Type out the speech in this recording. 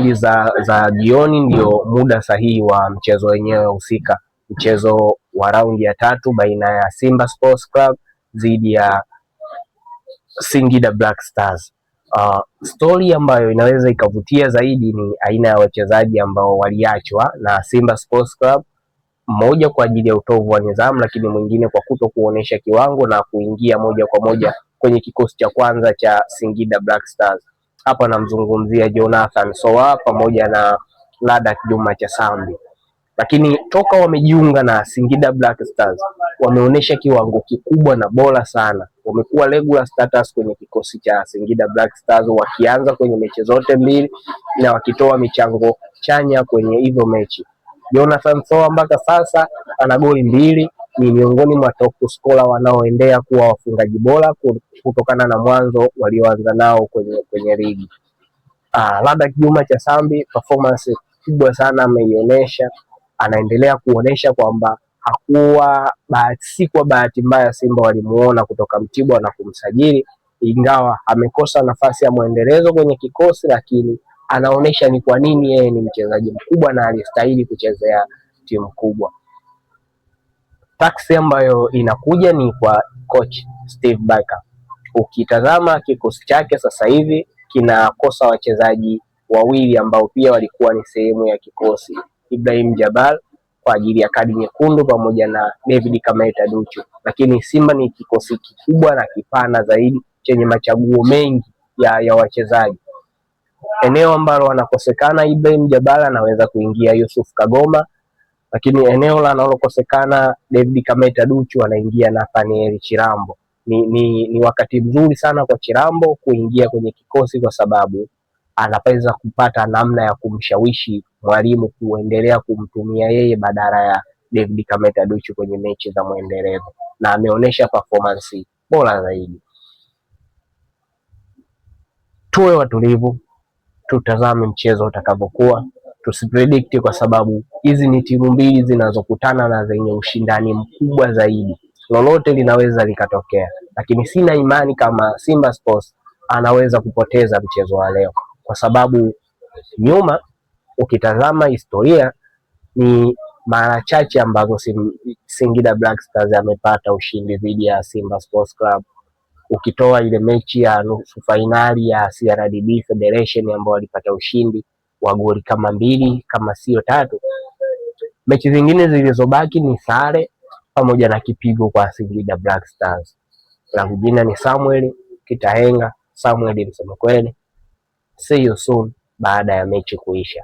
mbili za jioni ndio muda sahihi wa mchezo wenyewe husika, mchezo wa raundi ya 3 baina ya Simba Sports Club dhidi ya Singida Black Stars. Story ambayo inaweza ikavutia zaidi ni aina ya wachezaji ambao waliachwa na Simba Sports Club, mmoja kwa ajili ya utovu wa nidhamu, lakini mwingine kwa kuto kuonesha kiwango na kuingia moja kwa moja kwenye kikosi cha kwanza cha Singida Black Stars. Hapa namzungumzia Jonathan Soa pamoja na Ladak Juma Chasambi. Lakini toka wamejiunga na Singida Black Stars wameonyesha kiwango kikubwa na bora sana. Wamekuwa regular status kwenye kikosi cha Singida Black Stars, wakianza kwenye mechi zote mbili na wakitoa michango chanya kwenye hizo mechi. Jonathan Soa mpaka sasa ana goli 2, ni miongoni mwa top scorer wanaoendea kuwa wafungaji bora kutokana na mwanzo walioanza nao kwenye ligi. Ladak Juma Chasambi performance kubwa sana ameionyesha, anaendelea kuonesha kwamba si kwa bahati mbaya Simba walimuona kutoka Mtibwa na kumsajili, ingawa amekosa nafasi ya muendelezo kwenye kikosi, lakini anaonesha ni kwa nini yeye ni mchezaji mkubwa na alistahili kuchezea timu kubwa. Taksi ambayo inakuja ni kwa coach Steve Barker. Ukitazama kikosi chake sasa hivi kinakosa wachezaji wawili ambao pia walikuwa ni sehemu ya kikosi, Ibrahim Jabal kwa ajili ya kadi nyekundu pamoja na David Kameta Duchu. Lakini Simba ni kikosi kikubwa na kipana zaidi chenye machaguo mengi ya wachezaji. Eneo ambalo wanakosekana Ibrahim Jabal anaweza kuingia Yusuf Kagoma, lakini eneo analokosekana David Kameta Duchu anaingia Nathaniel Chirambo. Ni wakati mzuri sana kwa Chirambo kuingia kwenye kikosi kwa sababu anaweza kupata namna ya kumshawishi mwalimu kuendelea kumtumia yeye badala ya David Kameta Duchu kwenye mechi za muendelezo, na ameonyesha performance bora zaidi. Tuwe watulivu, tutazame mchezo utakavyokuwa, tusipredict kwa sababu hizi ni timu mbili zinazokutana na zenye ushindani mkubwa zaidi. Lolote linaweza likatokea, lakini sina imani kama Simba Sports anaweza kupoteza mchezo wa leo, kwa sababu nyuma ukitazama historia ni mara chache ambazo Singida Black Stars amepata ushindi dhidi ya Simba Sports Club. Ukitoa ile mechi ya nusu fainali ya CRDB Federation ambao walipata ushindi wa goli kama 2 kama sio 3, mechi zingine zilizobaki ni sare pamoja na kipigo kwa Singida Black Stars. La jina ni Samuel Kitahenga, Samuel msema kweli. See you soon baada ya mechi kuisha.